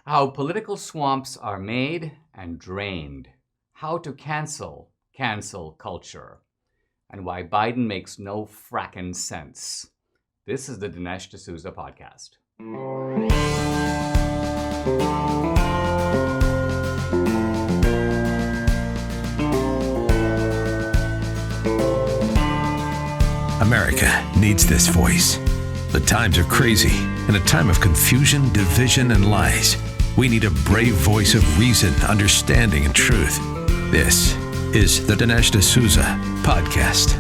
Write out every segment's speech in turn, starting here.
How political swamps are made and drained. How to cancel culture. And why Biden makes no fracking sense. This is the Dinesh D'Souza podcast. America needs this voice. The times are crazy. In a time of confusion, division, and lies, we need a brave voice of reason, understanding, and truth. This is the Dinesh D'Souza podcast.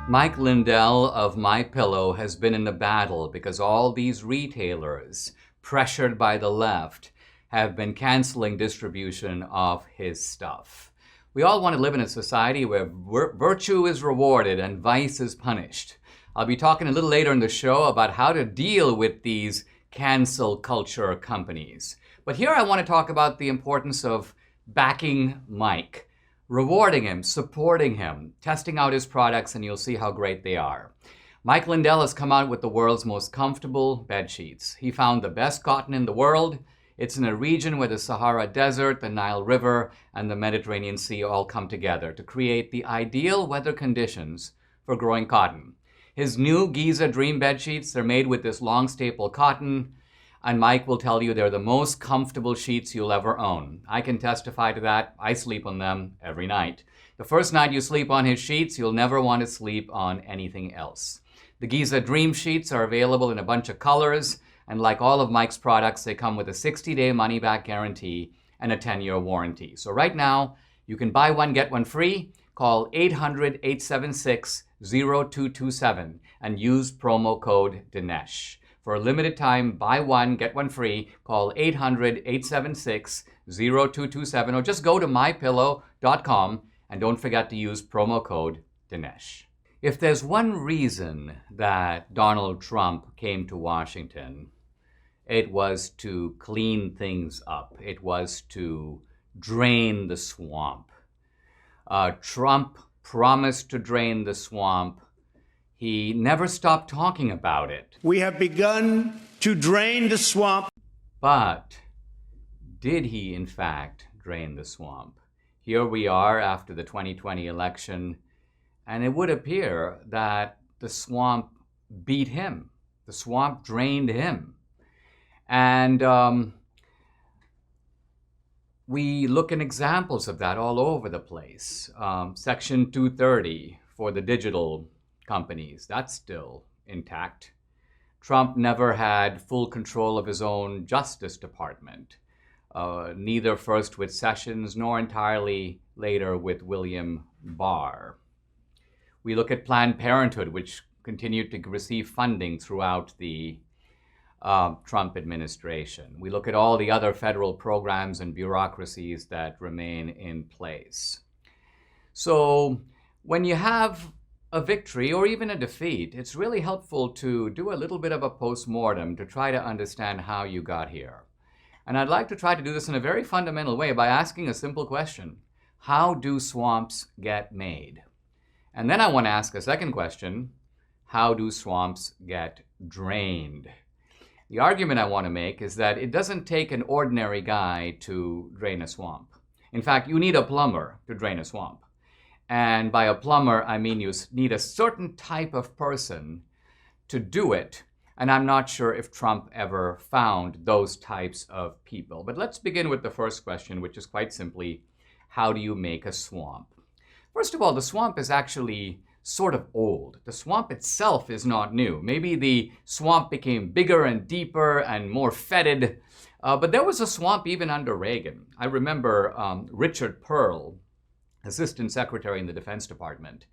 Mike Lindell of MyPillow has been in the battle because all these retailers, pressured by the left, have been canceling distribution of his stuff. We all want to live in a society where virtue is rewarded and vice is punished. I'll be talking a little later in the show about how to deal with these cancel culture companies. But here I want to talk about the importance of backing Mike, rewarding him, supporting him, testing out his products, and you'll see how great they are. Mike Lindell has come out with the world's most comfortable bed sheets. He found the best cotton in the world. It's in a region where the Sahara Desert, the Nile River, and the Mediterranean Sea all come together to create the ideal weather conditions for growing cotton. His new Giza Dream bed sheets, they're made with this long staple cotton, and Mike will tell you they're the most comfortable sheets you'll ever own. I can testify to that. I sleep on them every night. The first night you sleep on his sheets, you'll never want to sleep on anything else. The Giza Dream sheets are available in a bunch of colors, and like all of Mike's products, they come with a 60-day money-back guarantee and a 10-year warranty. So right now, you can buy one, get one free. Call 800-876-0227 and use promo code Dinesh. For a limited time, buy one, get one free. Call 800-876-0227 or just go to mypillow.com and don't forget to use promo code Dinesh. If there's one reason that Donald Trump came to Washington, it was to clean things up. It was to drain the swamp. Trump promised to drain the swamp. He never stopped talking about it. We have begun to drain the swamp. But did he, in fact, drain the swamp? Here we are after the 2020 election, and it would appear that the swamp beat him. The swamp drained him. And we look at examples of that all over the place. Section 230 for the digital companies, that's still intact. Trump never had full control of his own Justice Department, neither first with Sessions nor entirely later with William Barr. We look at Planned Parenthood, which continued to receive funding throughout the Trump administration. We look at all the other federal programs and bureaucracies that remain in place. So when you have a victory or even a defeat, it's really helpful to do a little bit of a post-mortem to try to understand how you got here. And I'd like to try to do this in a very fundamental way by asking a simple question. How do swamps get made? And then I want to ask a second question. How do swamps get drained? The argument I want to make is that it doesn't take an ordinary guy to drain a swamp. In fact, you need a plumber to drain a swamp. And by a plumber, I mean you need a certain type of person to do it. And I'm not sure if Trump ever found those types of people. But let's begin with the first question, which is quite simply, how do you make a swamp? First of all, the swamp is actually sort of old. The swamp itself is not new. Maybe the swamp became bigger and deeper and more fetid, but there was a swamp even under Reagan. I remember Richard Pearl, Assistant Secretary in the Defense Department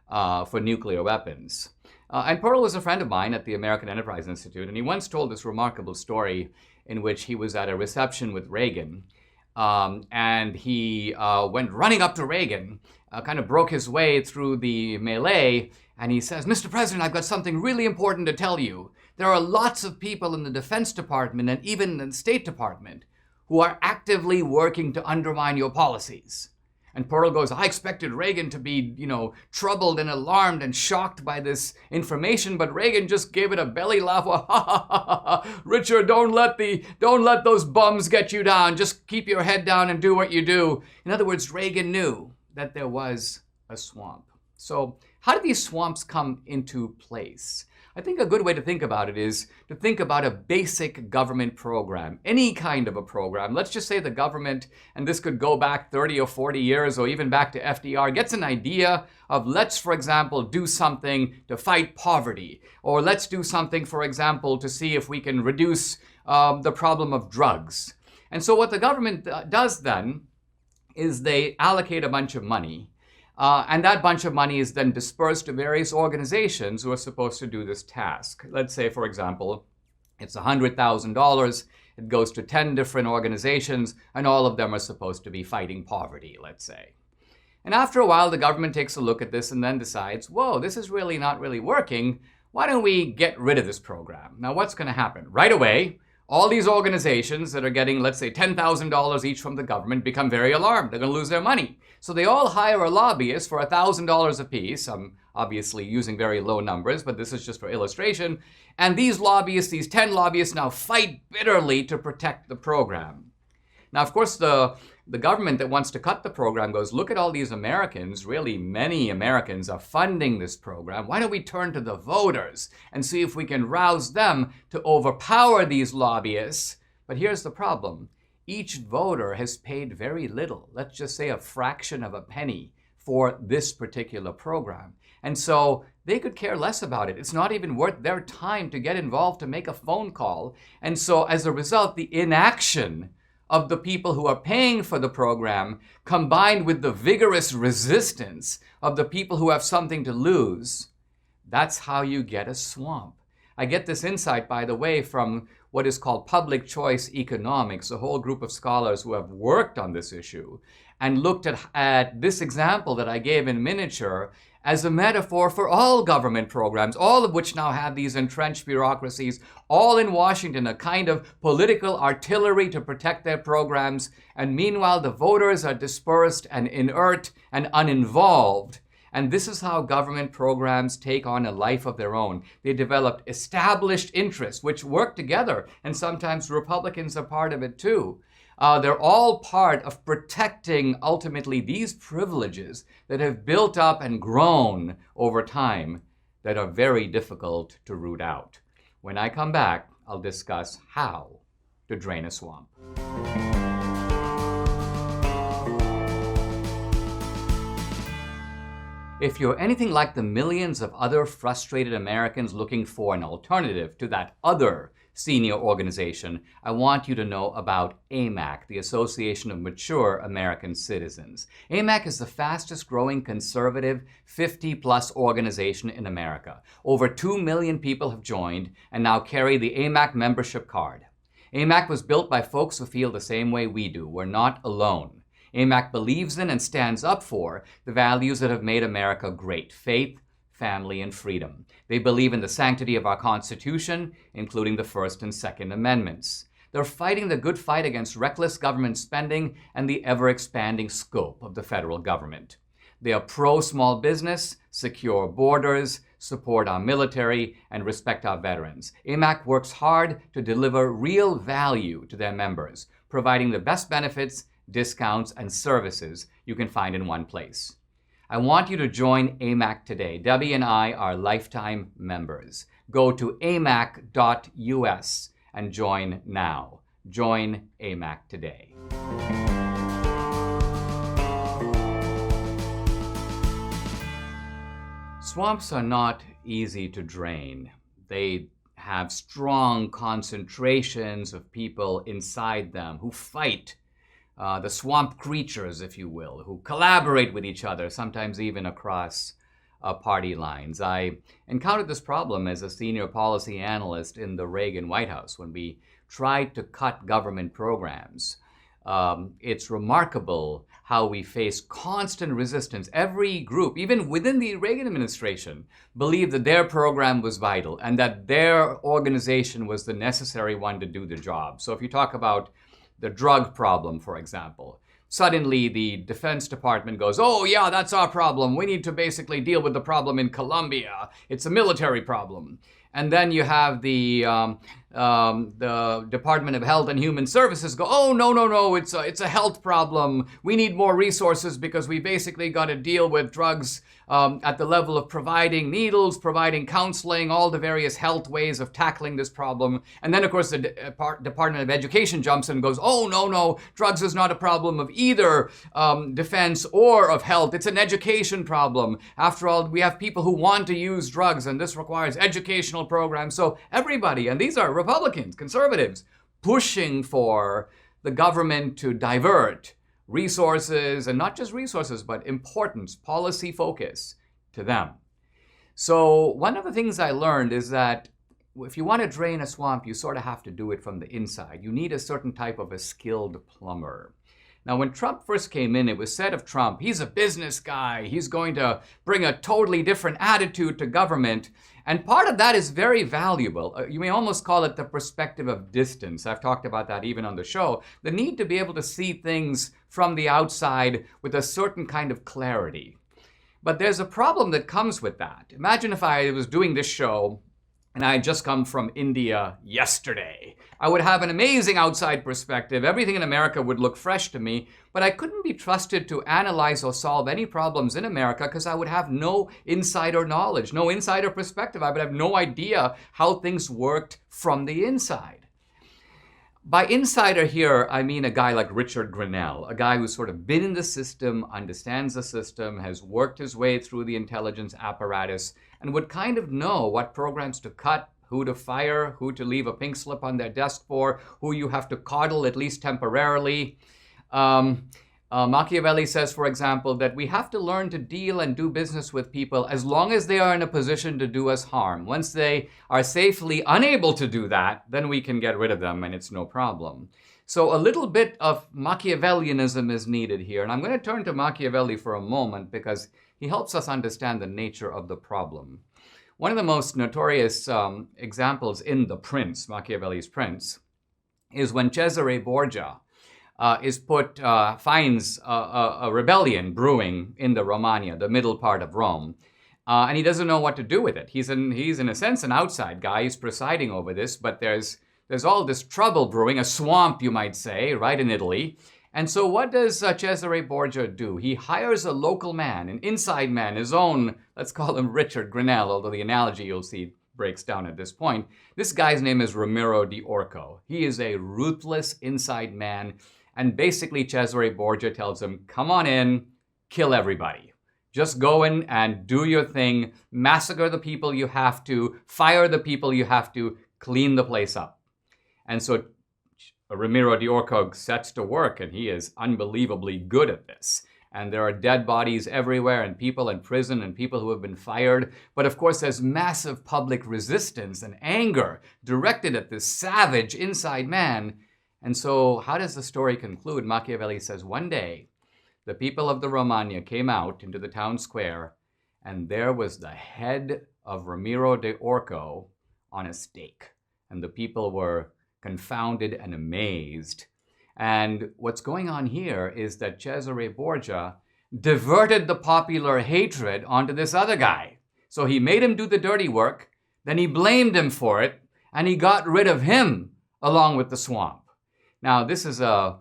for nuclear weapons. And Pearl was a friend of mine at the American Enterprise Institute, and he once told this remarkable story in which he was at a reception with Reagan, and he went running up to Reagan, kind of broke his way through the melee, and he says, "Mr. President, I've got something really important to tell you. There are lots of people in the Defense Department and even in the State Department who are actively working to undermine your policies." And Pearl goes, I expected Reagan to be, troubled and alarmed and shocked by this information, but Reagan just gave it a belly laugh. Ha ha ha ha! Richard, don't let those bums get you down. Just keep your head down and do what you do. In other words, Reagan knew that there was a swamp. So how did these swamps come into place? I think a good way to think about it is to think about a basic government program, any kind of a program. Let's just say the government, and this could go back 30 or 40 years or even back to FDR, gets an idea of let's, for example, do something to fight poverty, or let's do something, for example, to see if we can reduce the problem of drugs. And so what the government does then is they allocate a bunch of money. And that bunch of money is then dispersed to various organizations who are supposed to do this task. Let's say, for example, it's $100,000. It goes to 10 different organizations, and all of them are supposed to be fighting poverty, let's say. And after a while, the government takes a look at this and then decides, whoa, this is really not really working. Why don't we get rid of this program? Now, what's going to happen? Right away, all these organizations that are getting, let's say, $10,000 each from the government become very alarmed. They're going to lose their money. So they all hire a lobbyist for $1,000 apiece. I'm obviously using very low numbers, but this is just for illustration. And these lobbyists, these 10 lobbyists, now fight bitterly to protect the program. Now, of course, the government that wants to cut the program goes, look at all these Americans, really many Americans are funding this program. Why don't we turn to the voters and see if we can rouse them to overpower these lobbyists? But here's the problem. Each voter has paid very little, let's just say a fraction of a penny for this particular program. And so they could care less about it. It's not even worth their time to get involved to make a phone call. And so as a result, the inaction of the people who are paying for the program, combined with the vigorous resistance of the people who have something to lose, that's how you get a swamp. I get this insight, by the way, from what is called public choice economics, a whole group of scholars who have worked on this issue and looked at this example that I gave in miniature as a metaphor for all government programs, all of which now have these entrenched bureaucracies, all in Washington, a kind of political artillery to protect their programs. And meanwhile, the voters are dispersed and inert and uninvolved. And this is how government programs take on a life of their own. They developed established interests which work together, and sometimes Republicans are part of it too. They're all part of protecting, ultimately, these privileges that have built up and grown over time that are very difficult to root out. When I come back, I'll discuss how to drain a swamp. If you're anything like the millions of other frustrated Americans looking for an alternative to that other senior organization, I want you to know about AMAC, the Association of Mature American Citizens. AMAC is the fastest growing conservative 50-plus organization in America. Over 2 million people have joined and now carry the AMAC membership card. AMAC was built by folks who feel the same way we do. We're not alone. AMAC believes in and stands up for the values that have made America great: faith, family, and freedom. They believe in the sanctity of our Constitution, including the First and Second Amendments. They're fighting the good fight against reckless government spending and the ever-expanding scope of the federal government. They are pro-small business, secure borders, support our military, and respect our veterans. AMAC works hard to deliver real value to their members, providing the best benefits, discounts, and services you can find in one place. I want you to join AMAC today. Debbie and I are lifetime members. Go to amac.us and join now. Join AMAC today. Swamps are not easy to drain. They have strong concentrations of people inside them who fight, the swamp creatures, if you will, who collaborate with each other, sometimes even across party lines. I encountered this problem as a senior policy analyst in the Reagan White House when we tried to cut government programs. It's remarkable how we face constant resistance. Every group, even within the Reagan administration, believed that their program was vital and that their organization was the necessary one to do the job. So if you talk about the drug problem, for example, suddenly the Defense Department goes, oh yeah, that's our problem. We need to basically deal with the problem in Colombia. It's a military problem. And then you have the Department of Health and Human Services go, oh, no, it's a health problem. We need more resources because we basically got to deal with drugs at the level of providing needles, providing counseling, all the various health ways of tackling this problem. And then, of course, the Department of Education jumps in and goes, oh, no, drugs is not a problem of either defense or of health. It's an education problem. After all, we have people who want to use drugs, and this requires educational programs. So everybody, and these are Republicans, conservatives, pushing for the government to divert resources, and not just resources, but importance, policy focus to them. So one of the things I learned is that if you want to drain a swamp, you sort of have to do it from the inside. You need a certain type of a skilled plumber. Now, when Trump first came in, it was said of Trump, he's a business guy. He's going to bring a totally different attitude to government. And part of that is very valuable. You may almost call it the perspective of distance. I've talked about that even on the show. The need to be able to see things from the outside with a certain kind of clarity. But there's a problem that comes with that. Imagine if I was doing this show and I had just come from India yesterday. I would have an amazing outside perspective. Everything in America would look fresh to me, but I couldn't be trusted to analyze or solve any problems in America because I would have no insider knowledge, no insider perspective. I would have no idea how things worked from the inside. By insider here, I mean a guy like Richard Grenell, a guy who's sort of been in the system, understands the system, has worked his way through the intelligence apparatus, and would kind of know what programs to cut, who to fire, who to leave a pink slip on their desk for, who you have to coddle at least temporarily. Machiavelli says, for example, that we have to learn to deal and do business with people as long as they are in a position to do us harm. Once they are safely unable to do that, then we can get rid of them and it's no problem. So a little bit of Machiavellianism is needed here. And I'm going to turn to Machiavelli for a moment because he helps us understand the nature of the problem. One of the most notorious examples in The Prince, Machiavelli's Prince, is when Cesare Borgia finds a rebellion brewing in the Romagna, the middle part of Rome, and he doesn't know what to do with it. He's in a sense an outside guy. He's presiding over this, but there's all this trouble brewing, a swamp, you might say, right in Italy. And so what does Cesare Borgia do? He hires a local man, an inside man, his own, let's call him Richard Grenell, although the analogy you'll see breaks down at this point. This guy's name is Ramiro di Orco. He is a ruthless inside man. And basically Cesare Borgia tells him, come on in, kill everybody. Just go in and do your thing, massacre the people you have to, fire the people you have to, clean the place up. And so Ramiro di Orco sets to work, and he is unbelievably good at this. And there are dead bodies everywhere, and people in prison, and people who have been fired. But of course, there's massive public resistance and anger directed at this savage inside man. And so how does the story conclude? Machiavelli says, one day, the people of the Romagna came out into the town square, and there was the head of Ramiro di Orco on a stake. And the people were confounded and amazed. And what's going on here is that Cesare Borgia diverted the popular hatred onto this other guy. So he made him do the dirty work, then he blamed him for it, and he got rid of him along with the swamp. Now, this is a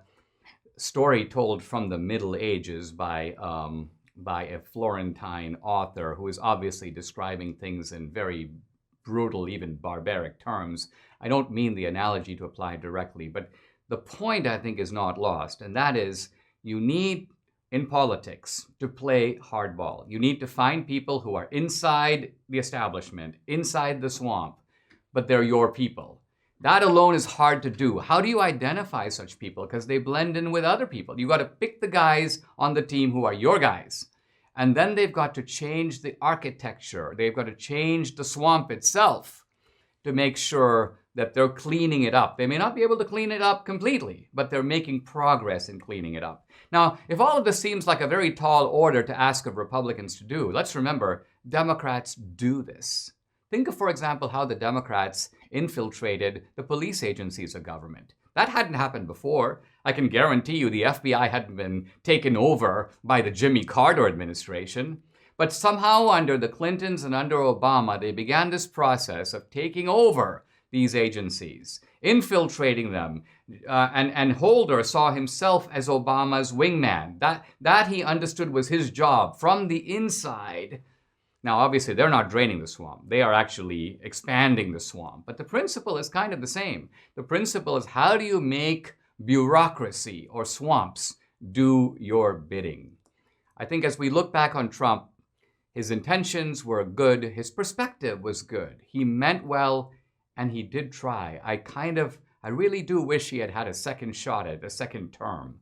story told from the Middle Ages by a Florentine author who is obviously describing things in very brutal, even barbaric terms. I don't mean the analogy to apply directly, but the point, I think, is not lost, and that is you need, in politics, to play hardball. You need to find people who are inside the establishment, inside the swamp, but they're your people. That alone is hard to do. How do you identify such people? Because they blend in with other people. You got to pick the guys on the team who are your guys. And then they've got to change the architecture. They've got to change the swamp itself to make sure that they're cleaning it up. They may not be able to clean it up completely, but they're making progress in cleaning it up. Now, if all of this seems like a very tall order to ask of Republicans to do, let's remember, Democrats do this. Think of, for example, how the Democrats infiltrated the police agencies of government. That hadn't happened before. I can guarantee you the FBI hadn't been taken over by the Jimmy Carter administration. But somehow under the Clintons and under Obama, they began this process of taking over these agencies, infiltrating them, and Holder saw himself as Obama's wingman. That he understood was his job from the inside. Now, obviously, they're not draining the swamp. They are actually expanding the swamp. But the principle is kind of the same. The principle is, how do you make bureaucracy or swamps do your bidding? I think as we look back on Trump, his intentions were good. His perspective was good. He meant well, and he did try. I really do wish he had had a second shot at a second term.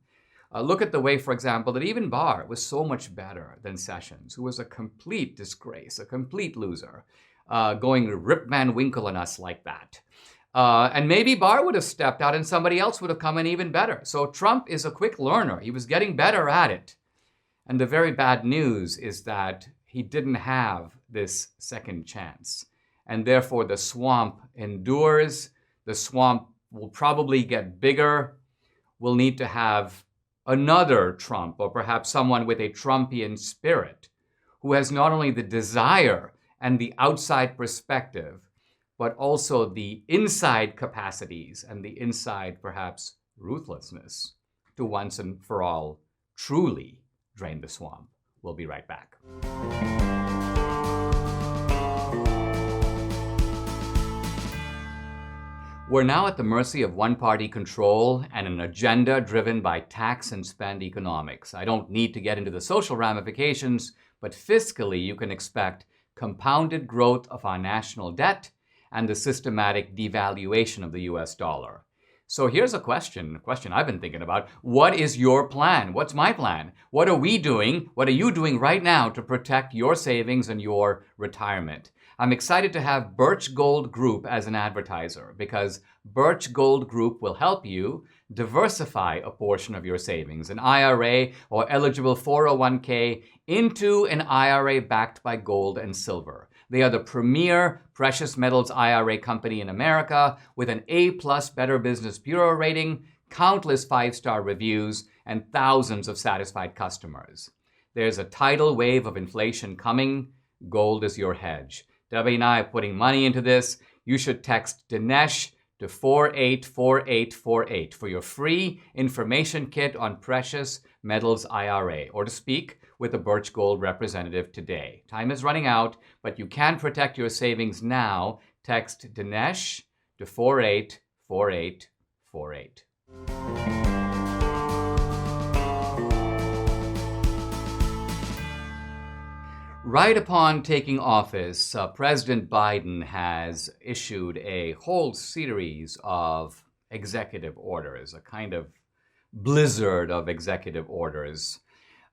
Look at the way, for example, that even Barr was so much better than Sessions, who was a complete disgrace, a complete loser, going Rip Van Winkle on us like that. And maybe Barr would have stepped out and somebody else would have come in even better. So Trump is a quick learner. He was getting better at it. And the very bad news is that he didn't have this second chance. And therefore the swamp endures. The swamp will probably get bigger. We'll need to have another Trump, or perhaps someone with a Trumpian spirit, who has not only the desire and the outside perspective, but also the inside capacities and the inside, perhaps, ruthlessness to once and for all truly drain the swamp. We'll be right back. We're now at the mercy of one-party control and an agenda driven by tax and spend economics. I don't need to get into the social ramifications, but fiscally you can expect compounded growth of our national debt and the systematic devaluation of the US dollar. So here's a question I've been thinking about. What is your plan? What's my plan? What are we doing? What are you doing right now to protect your savings and your retirement? I'm excited to have Birch Gold Group as an advertiser because Birch Gold Group will help you diversify a portion of your savings, an IRA or eligible 401k, into an IRA backed by gold and silver. They are the premier precious metals IRA company in America with an A+ Better Business Bureau rating, countless 5-star reviews, and thousands of satisfied customers. There's a tidal wave of inflation coming. Gold is your hedge. Debbie and I are putting money into this. You should text Dinesh to 484848 for your free information kit on precious metals IRA, or to speak with a Birch Gold representative today. Time is running out, but you can protect your savings now. Text Dinesh to 484848. Right upon taking office, President Biden has issued a whole series of executive orders, a kind of blizzard of executive orders.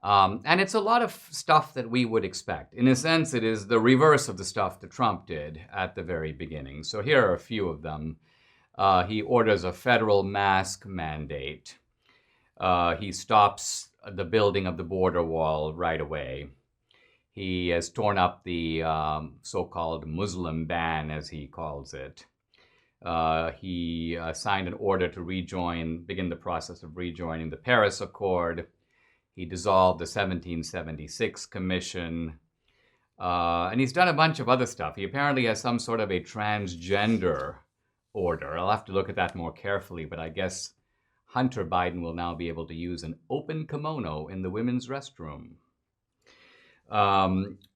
And it's a lot of stuff that we would expect. In a sense, it is the reverse of the stuff that Trump did at the very beginning. So here are a few of them. He orders a federal mask mandate. He stops the building of the border wall right away. He has torn up the so-called Muslim ban, as he calls it. He signed an order to begin the process of rejoining the Paris Accord. He dissolved the 1776 Commission. And he's done a bunch of other stuff. He apparently has some sort of a transgender order. I'll have to look at that more carefully, but I guess Hunter Biden will now be able to use an open kimono in the women's restroom.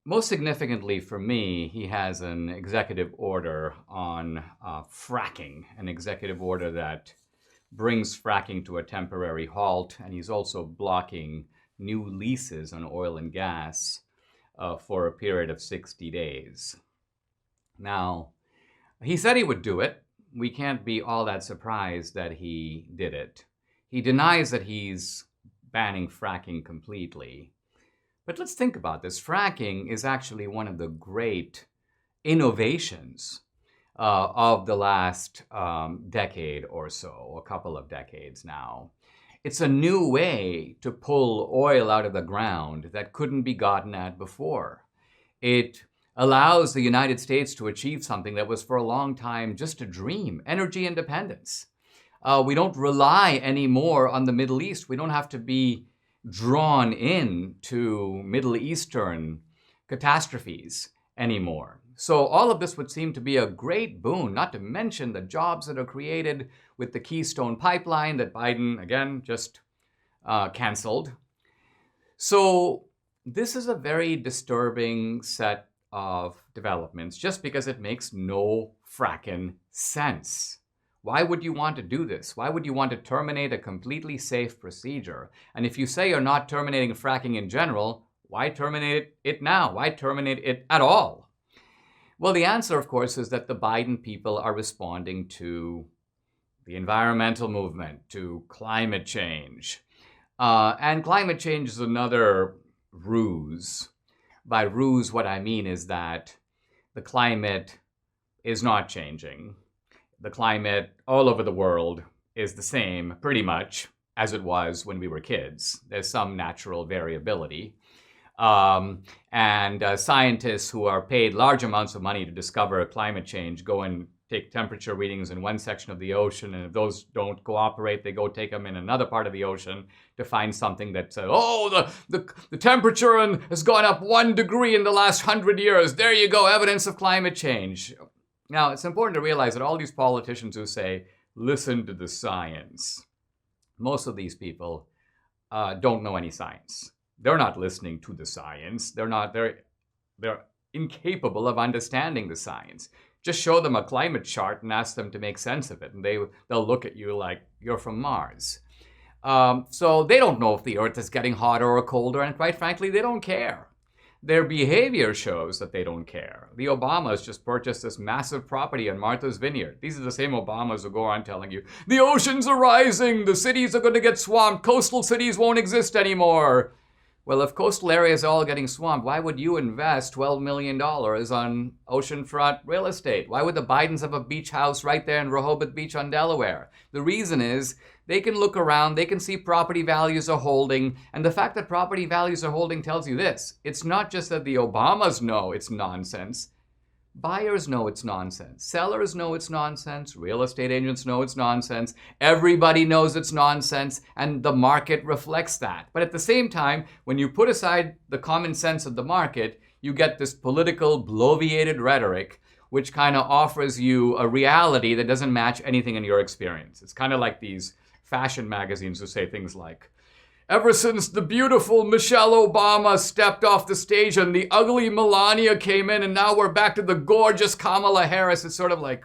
Most significantly for me, he has an executive order on fracking, an executive order that brings fracking to a temporary halt, and he's also blocking new leases on oil and gas for a period of 60 days. Now, he said he would do it. We can't be all that surprised that he did it. He denies that he's banning fracking completely. But let's think about this. Fracking is actually one of the great innovations of the last decade or so, a couple of decades now. It's a new way to pull oil out of the ground that couldn't be gotten at before. It allows the United States to achieve something that was for a long time just a dream, energy independence. We don't rely anymore on the Middle East. We don't have to be drawn in to Middle Eastern catastrophes anymore. So all of this would seem to be a great boon, not to mention the jobs that are created with the Keystone Pipeline that Biden, again, just canceled. So this is a very disturbing set of developments just because it makes no fracking sense. Why would you want to do this? Why would you want to terminate a completely safe procedure? And if you say you're not terminating fracking in general, why terminate it now? Why terminate it at all? Well, the answer, of course, is that the Biden people are responding to the environmental movement, to climate change. And climate change is another ruse. By ruse, what I mean is that the climate is not changing. The climate all over the world is the same, pretty much, as it was when we were kids. There's some natural variability. And scientists who are paid large amounts of money to discover climate change go and take temperature readings in one section of the ocean, and if those don't cooperate, they go take them in another part of the ocean to find something that says, oh, the temperature has gone up 1 degree in the last 100 years. There you go, evidence of climate change. Now, it's important to realize that all these politicians who say, listen to the science, most of these people don't know any science. They're not listening to the science. They're incapable of understanding the science. Just show them a climate chart and ask them to make sense of it, and they'll look at you like you're from Mars. So they don't know if the Earth is getting hotter or colder, and quite frankly, they don't care. Their behavior shows that they don't care. The Obamas just purchased this massive property on Martha's Vineyard. These are the same Obamas who go on telling you, the oceans are rising, the cities are going to get swamped, coastal cities won't exist anymore. Well, if coastal areas are all getting swamped, why would you invest $12 million on oceanfront real estate? Why would the Bidens have a beach house right there in Rehoboth Beach on Delaware? The reason is they can look around, they can see property values are holding, and the fact that property values are holding tells you this. It's not just that the Obamas know it's nonsense. Buyers know it's nonsense. Sellers know it's nonsense. Real estate agents know it's nonsense. Everybody knows it's nonsense, and the market reflects that. But at the same time, when you put aside the common sense of the market, you get this political, bloviated rhetoric, which kind of offers you a reality that doesn't match anything in your experience. It's kind of like these fashion magazines who say things like, ever since the beautiful Michelle Obama stepped off the stage and the ugly Melania came in, and now we're back to the gorgeous Kamala Harris. It's sort of like,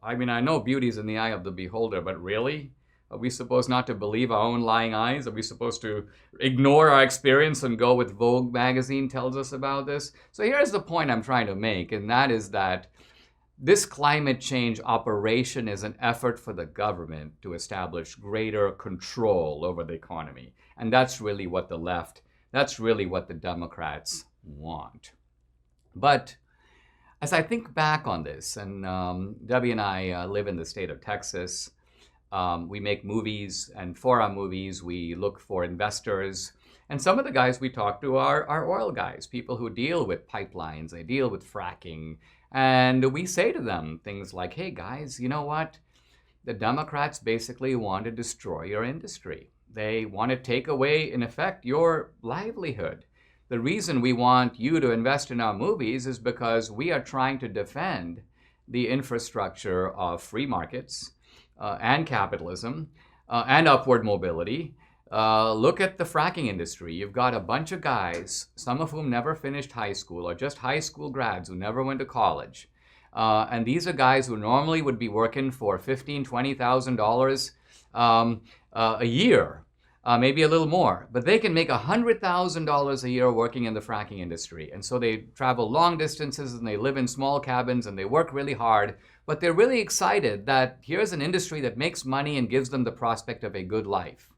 I mean, I know beauty's in the eye of the beholder, but really? Are we supposed not to believe our own lying eyes? Are we supposed to ignore our experience and go with Vogue magazine tells us about this? So here's the point I'm trying to make, and that is that this climate change operation is an effort for the government to establish greater control over the economy. And that's really what the left, that's really what the Democrats want. But as I think back on this, and Debbie and I live in the state of Texas, we make movies, and for our movies, we look for investors. And some of the guys we talk to are oil guys, people who deal with pipelines, they deal with fracking. And we say to them things like, hey guys, you know what? The Democrats basically want to destroy your industry. They want to take away, in effect, your livelihood. The reason we want you to invest in our movies is because we are trying to defend the infrastructure of free markets and capitalism and upward mobility. Look at the fracking industry. You've got a bunch of guys, some of whom never finished high school or just high school grads who never went to college. And these are guys who normally would be working for $15,000, $20,000 a year, maybe a little more. But they can make $100,000 a year working in the fracking industry. And so they travel long distances and they live in small cabins and they work really hard. But they're really excited that here's an industry that makes money and gives them the prospect of a good life.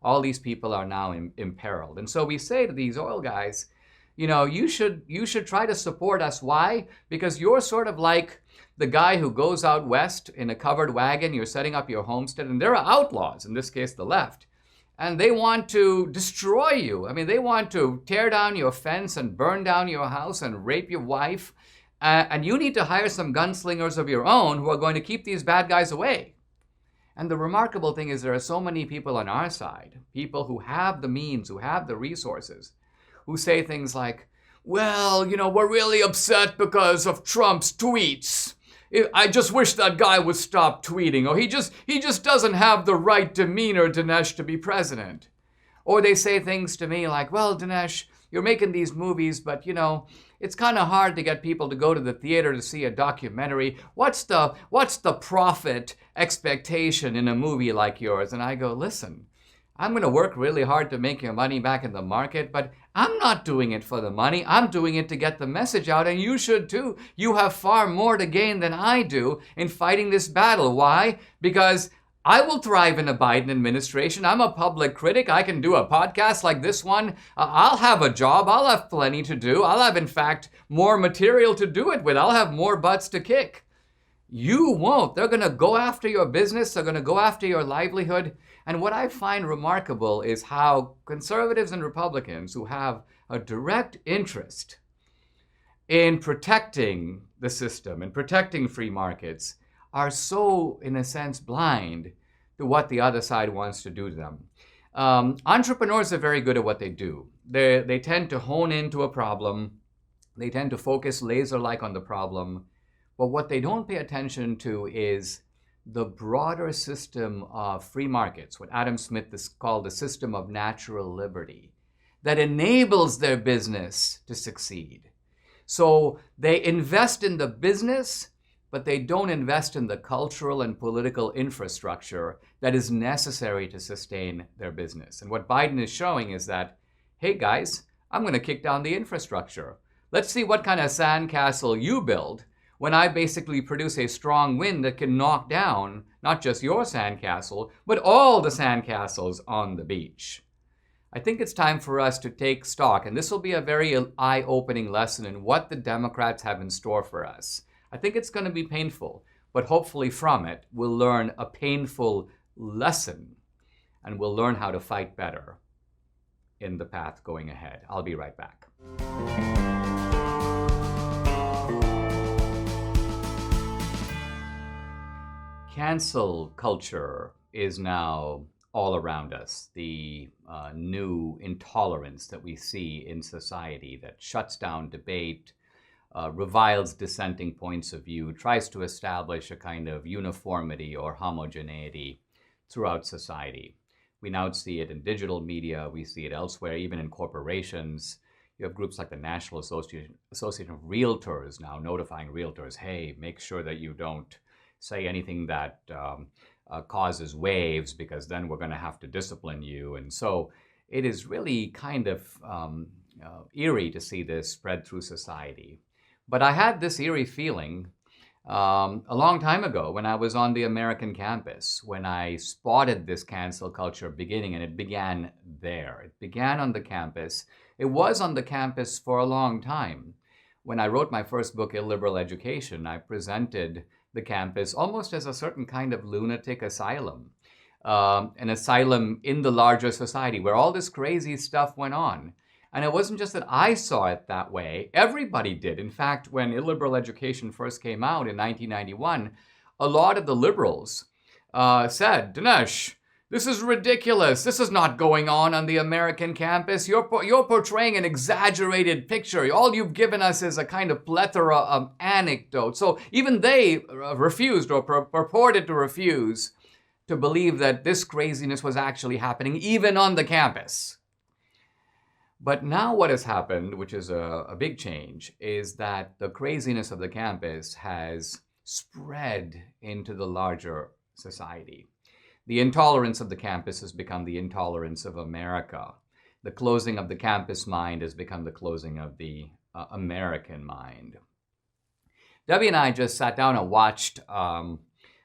All these people are now imperiled. And so we say to these oil guys, you know, you should try to support us. Why? Because you're sort of like the guy who goes out west in a covered wagon, you're setting up your homestead, and there are outlaws, in this case the left, and they want to destroy you. I mean, they want to tear down your fence and burn down your house and rape your wife, and you need to hire some gunslingers of your own who are going to keep these bad guys away. And the remarkable thing is there are so many people on our side, people who have the means, who have the resources, who say things like, well, we're really upset because of Trump's tweets. I just wish that guy would stop tweeting. Or he just doesn't have the right demeanor, Dinesh, to be president. Or they say things to me like, well, Dinesh, you're making these movies, but it's kind of hard to get people to go to the theater to see a documentary. What's the profit expectation in a movie like yours? And I go, listen, I'm going to work really hard to make your money back in the market, but I'm not doing it for the money. I'm doing it to get the message out, and you should too. You have far more to gain than I do in fighting this battle. Why? Because I will thrive in a Biden administration. I'm a public critic. I can do a podcast like this one. I'll have a job. I'll have plenty to do. I'll have, in fact, more material to do it with. I'll have more butts to kick. You won't. They're going to go after your business. They're going to go after your livelihood. And what I find remarkable is how conservatives and Republicans who have a direct interest in protecting the system and protecting free markets are so, in a sense, blind to what the other side wants to do to them. Entrepreneurs are very good at what they do. They tend to hone into a problem. They tend to focus laser-like on the problem. But what they don't pay attention to is the broader system of free markets, what Adam Smith called the system of natural liberty, that enables their business to succeed. So they invest in the business, but they don't invest in the cultural and political infrastructure that is necessary to sustain their business. And what Biden is showing is that, hey guys, I'm going to kick down the infrastructure. Let's see what kind of sandcastle you build when I basically produce a strong wind that can knock down not just your sandcastle, but all the sandcastles on the beach. I think it's time for us to take stock, and this will be a very eye-opening lesson in what the Democrats have in store for us. I think it's going to be painful, but hopefully from it, we'll learn a painful lesson, and we'll learn how to fight better in the path going ahead. I'll be right back. Cancel culture is now all around us. The new intolerance that we see in society that shuts down debate, reviles dissenting points of view, tries to establish a kind of uniformity or homogeneity throughout society. We now see it in digital media. We see it elsewhere, even in corporations. You have groups like the National Association of Realtors now notifying realtors, hey, make sure that you don't say anything that causes waves, because then we're going to have to discipline you. And so it is really kind of eerie to see this spread through society. But I had this eerie feeling a long time ago when I was on the American campus, when I spotted this cancel culture beginning, and it began there. It began on the campus. It was on the campus for a long time. When I wrote my first book, Illiberal Education, I presented the campus almost as a certain kind of lunatic asylum, an asylum in the larger society where all this crazy stuff went on. And it wasn't just that I saw it that way, everybody did. In fact, when illiberal education first came out in 1991, a lot of the liberals said, Dinesh, this is ridiculous. This is not going on the American campus. You're portraying an exaggerated picture. All you've given us is a kind of plethora of anecdotes. So even they refused, or purported to refuse, to believe that this craziness was actually happening, even on the campus. But now what has happened, which is a big change, is that the craziness of the campus has spread into the larger society. The intolerance of the campus has become the intolerance of America. The closing of the campus mind has become the closing of the American mind. Debbie and I just sat down and watched a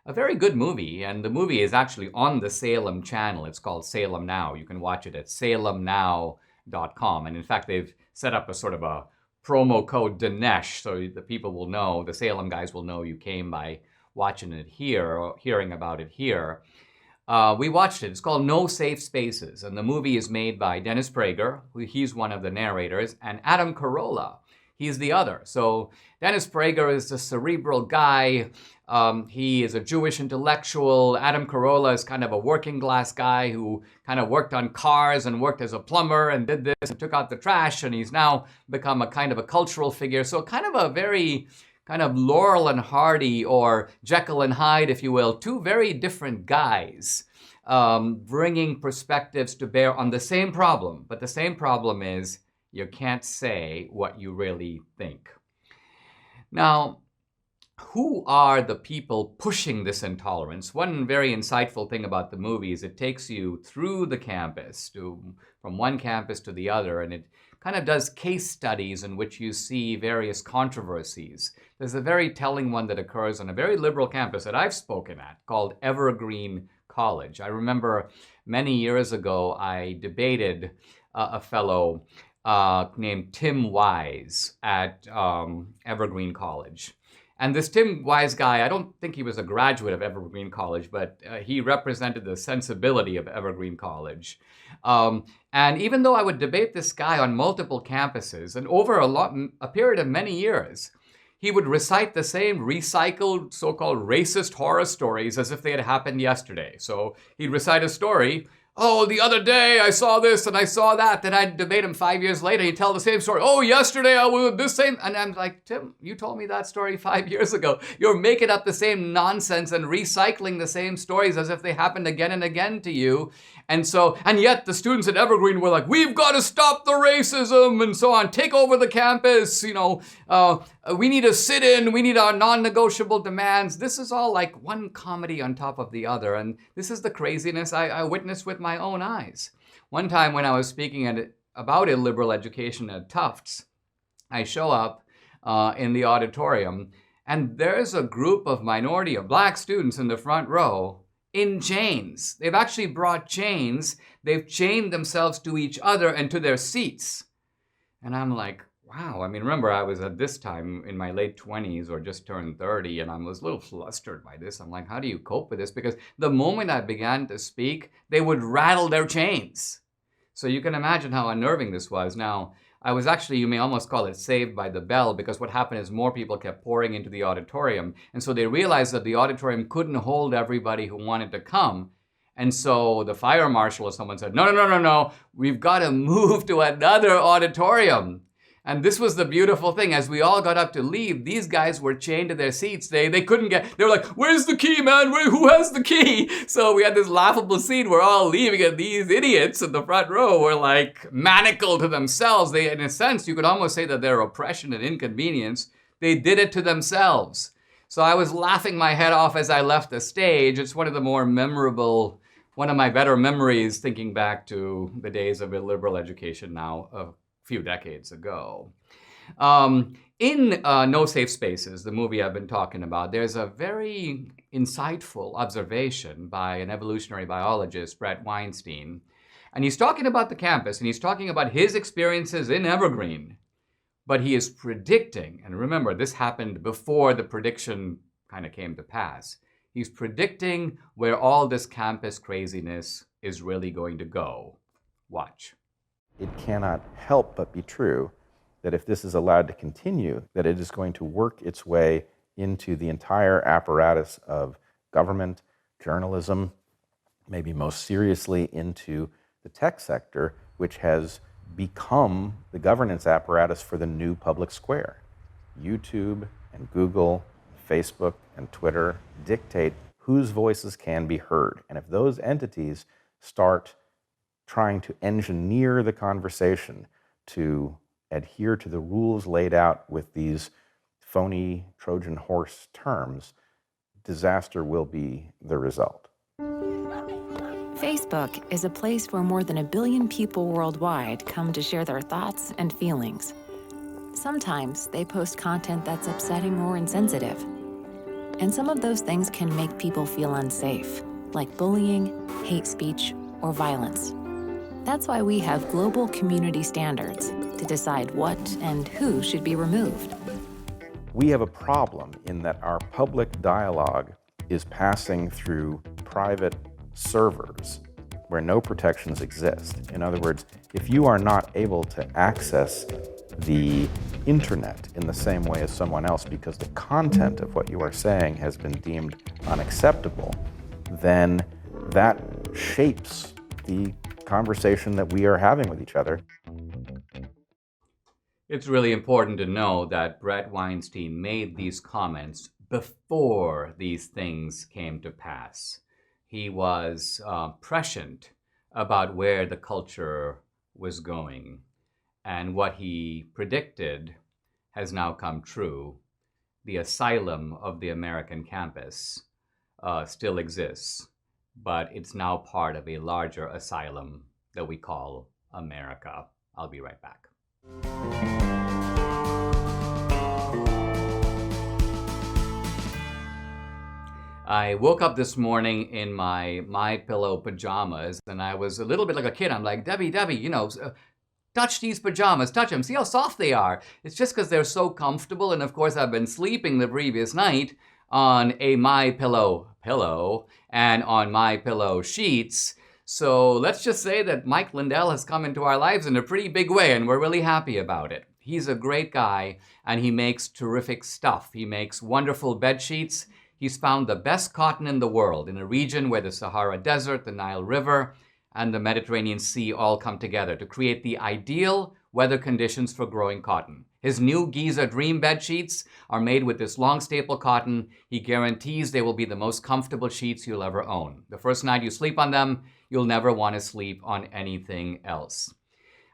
very good movie, and the movie is actually on the Salem channel. It's called Salem Now. You can watch it at salemnow.com. And in fact, they've set up a sort of a promo code Dinesh, so the people will know, the Salem guys will know you came by watching it here or hearing about it here. We watched it. It's called No Safe Spaces, and the movie is made by Dennis Prager, he's one of the narrators, and Adam Carolla. he's the other. So Dennis Prager is a cerebral guy. He is a Jewish intellectual. Adam Carolla is kind of a working class guy who kind of worked on cars and worked as a plumber and did this and took out the trash, and he's now become a kind of a cultural figure. So kind of a very kind of Laurel and Hardy, or Jekyll and Hyde, if you will, two very different guys bringing perspectives to bear on the same problem. But the same problem is you can't say what you really think. Now, who are the people pushing this intolerance? One very insightful thing about the movie is it takes you through the campus, from one campus to the other, and it kind of does case studies in which you see various controversies. There's a very telling one that occurs on a very liberal campus that I've spoken at called Evergreen College. I remember many years ago I debated a fellow named Tim Wise at Evergreen College. And this Tim Wise guy, I don't think he was a graduate of Evergreen College, but he represented the sensibility of Evergreen College. And even though I would debate this guy on multiple campuses, and over a period of many years, he would recite the same recycled so-called racist horror stories as if they had happened yesterday. So he'd recite a story. Oh, the other day I saw this and I saw that. Then I'd debate him 5 years later. He'd tell the same story. Oh, yesterday I was this same. And I'm like, Tim, you told me that story 5 years ago. You're making up the same nonsense and recycling the same stories as if they happened again and again to you. And yet the students at Evergreen were like, we've got to stop the racism and so on. Take over the campus. We need a sit-in. We need our non-negotiable demands. This is all like one comedy on top of the other. And this is the craziness I witnessed with my own eyes. One time when I was speaking about illiberal education at Tufts, I show up in the auditorium, and there's a group of minority of black students in the front row in chains. They've actually brought chains. They've chained themselves to each other and to their seats. And I'm like, wow. I mean, remember, I was at this time in my late 20s or just turned 30, and I was a little flustered by this. I'm like, how do you cope with this? Because the moment I began to speak, they would rattle their chains. So you can imagine how unnerving this was. Now, I was actually, you may almost call it saved by the bell, because what happened is more people kept pouring into the auditorium. And so they realized that the auditorium couldn't hold everybody who wanted to come. And so the fire marshal or someone said, no, we've got to move to another auditorium. And this was the beautiful thing. As we all got up to leave, these guys were chained to their seats. They couldn't get, they were like, where's the key, man? Who has the key? So we had this laughable scene. We're all leaving, and these idiots in the front row were like manacled to themselves. They, in a sense, you could almost say that their oppression and inconvenience, they did it to themselves. So I was laughing my head off as I left the stage. It's one of the more memorable, one of my better memories thinking back to the days of illiberal education now, a few decades ago. In No Safe Spaces, the movie I've been talking about, there's a very insightful observation by an evolutionary biologist, Brett Weinstein. And he's talking about the campus, and he's talking about his experiences in Evergreen. But he is predicting, and remember, this happened before the prediction kind of came to pass. He's predicting where all this campus craziness is really going to go. Watch. It cannot help but be true that if this is allowed to continue, that it is going to work its way into the entire apparatus of government, journalism, maybe most seriously into the tech sector, which has become the governance apparatus for the new public square. YouTube and Google, Facebook and Twitter dictate whose voices can be heard. And if those entities start trying to engineer the conversation to adhere to the rules laid out with these phony Trojan horse terms, disaster will be the result. Facebook is a place where more than 1 billion people worldwide come to share their thoughts and feelings. Sometimes they post content that's upsetting or insensitive. And some of those things can make people feel unsafe, like bullying, hate speech, or violence. That's why we have global community standards to decide what and who should be removed. We have a problem in that our public dialogue is passing through private servers where no protections exist. In other words, if you are not able to access the internet in the same way as someone else because the content of what you are saying has been deemed unacceptable, then that shapes the conversation that we are having with each other. It's really important to know that Bret Weinstein made these comments before these things came to pass. He was prescient about where the culture was going, and what he predicted has now come true. The asylum of the American campus still exists, but it's now part of a larger asylum that we call America. I'll be right back. I woke up this morning in my MyPillow pajamas, and I was a little bit like a kid. I'm like, Debbie, touch these pajamas, touch them, see how soft they are. It's just because they're so comfortable, and of course I've been sleeping the previous night on a MyPillow pillow and on MyPillow sheets. So let's just say that Mike Lindell has come into our lives in a pretty big way, and we're really happy about it. He's a great guy, and he makes terrific stuff. He makes wonderful bed sheets. He's found the best cotton in the world in a region where the Sahara Desert, the Nile River, and the Mediterranean Sea all come together to create the ideal weather conditions for growing cotton. His new Giza Dream bed sheets are made with this long staple cotton. He guarantees they will be the most comfortable sheets you'll ever own. The first night you sleep on them, you'll never want to sleep on anything else.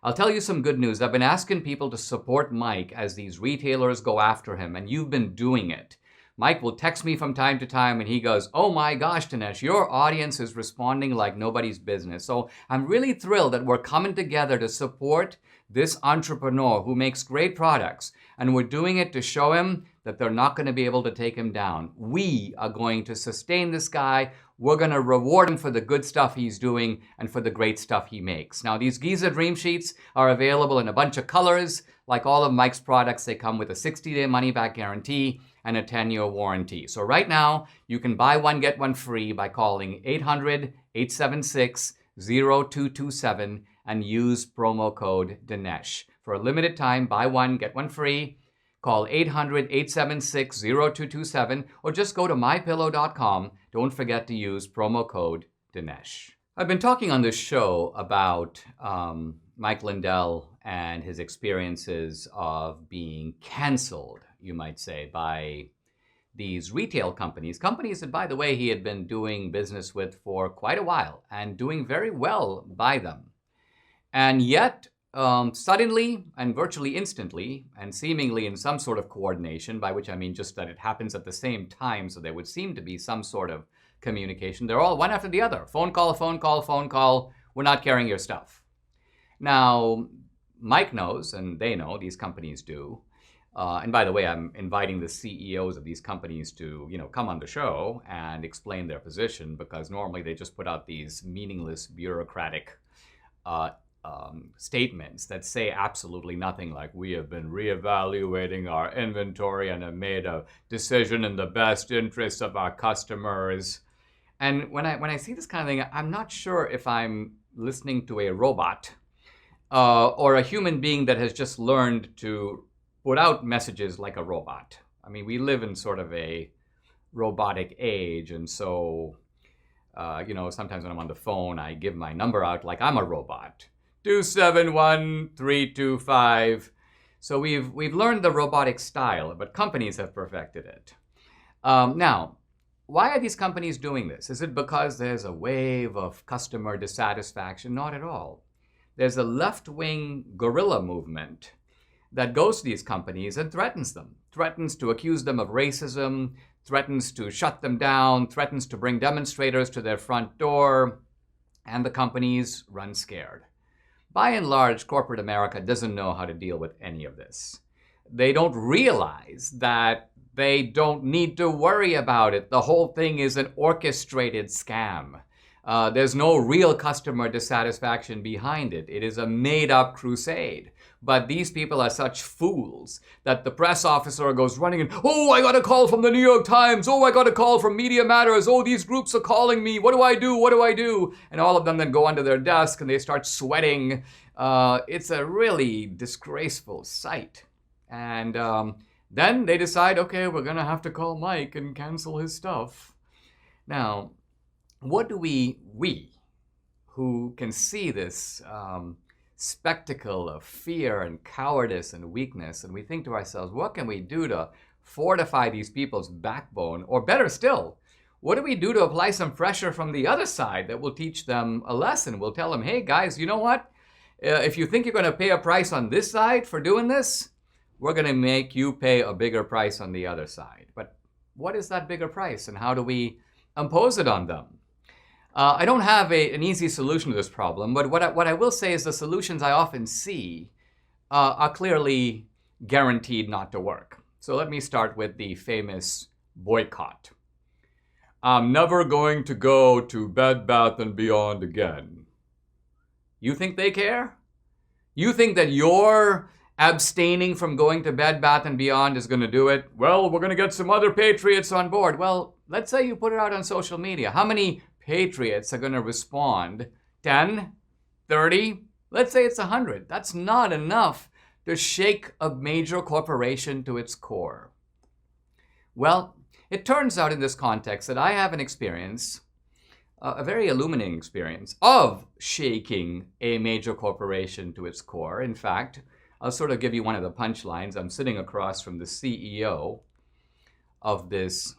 I'll tell you some good news. I've been asking people to support Mike as these retailers go after him, and you've been doing it. Mike will text me from time to time and he goes, oh my gosh, Dinesh, your audience is responding like nobody's business. So I'm really thrilled that we're coming together to support this entrepreneur who makes great products. And we're doing it to show him that they're not going to be able to take him down. We are going to sustain this guy. We're going to reward him for the good stuff he's doing and for the great stuff he makes. Now, these Giza Dream Sheets are available in a bunch of colors. Like all of Mike's products, they come with a 60-day money-back guarantee and a 10-year warranty. So right now, you can buy one, get one free by calling 800-876-0227 and use promo code Dinesh. For a limited time, buy one, get one free. Call 800-876-0227 or just go to mypillow.com. Don't forget to use promo code Dinesh. I've been talking on this show about Mike Lindell and his experiences of being canceled, you might say, by these retail companies that, by the way, he had been doing business with for quite a while and doing very well by them. And yet, suddenly and virtually instantly, and seemingly in some sort of coordination, by which I mean just that it happens at the same time, so there would seem to be some sort of communication. They're all one after the other. Phone call, phone call, phone call. We're not carrying your stuff. Now, Mike knows, and they know, these companies do. And by the way, I'm inviting the CEOs of these companies to, come on the show and explain their position, because normally they just put out these meaningless bureaucratic statements that say absolutely nothing, like we have been reevaluating our inventory and have made a decision in the best interest of our customers. And when I see this kind of thing, I'm not sure if I'm listening to a robot or a human being that has just learned to put out messages like a robot. I mean, we live in sort of a robotic age, and so, sometimes when I'm on the phone, I give my number out like I'm a robot. 271325. So we've learned the robotic style, but companies have perfected it. Now, why are these companies doing this? Is it because there's a wave of customer dissatisfaction? Not at all. There's a left-wing guerrilla movement that goes to these companies and threatens them, threatens to accuse them of racism, threatens to shut them down, threatens to bring demonstrators to their front door, and the companies run scared. By and large, corporate America doesn't know how to deal with any of this. They don't realize that they don't need to worry about it. The whole thing is an orchestrated scam. There's no real customer dissatisfaction behind it. It is a made-up crusade. But these people are such fools that the press officer goes running in, oh, I got a call from the New York Times. Oh, I got a call from Media Matters. Oh, these groups are calling me. What do I do? What do I do? And all of them then go under their desk and they start sweating. It's a really disgraceful sight. And then they decide, okay, we're going to have to call Mike and cancel his stuff. Now, what do we who can see this spectacle of fear and cowardice and weakness, and we think to ourselves, what can we do to fortify these people's backbone? Or better still, what do we do to apply some pressure from the other side that will teach them a lesson? We'll tell them, hey guys, you know what? If you think you're going to pay a price on this side for doing this, we're going to make you pay a bigger price on the other side. But what is that bigger price, and how do we impose it on them? I don't have an easy solution to this problem, but what I will say is the solutions I often see are clearly guaranteed not to work. So let me start with the famous boycott. I'm never going to go to Bed Bath & Beyond again. You think they care? You think that your abstaining from going to Bed Bath & Beyond is going to do it? Well, we're going to get some other patriots on board. Well, let's say you put it out on social media. How many patriots are going to respond? 10? 30? Let's say it's 100. That's not enough to shake a major corporation to its core. Well, it turns out in this context that I have an experience, a very illuminating experience, of shaking a major corporation to its core. In fact, I'll sort of give you one of the punchlines. I'm sitting across from the CEO of this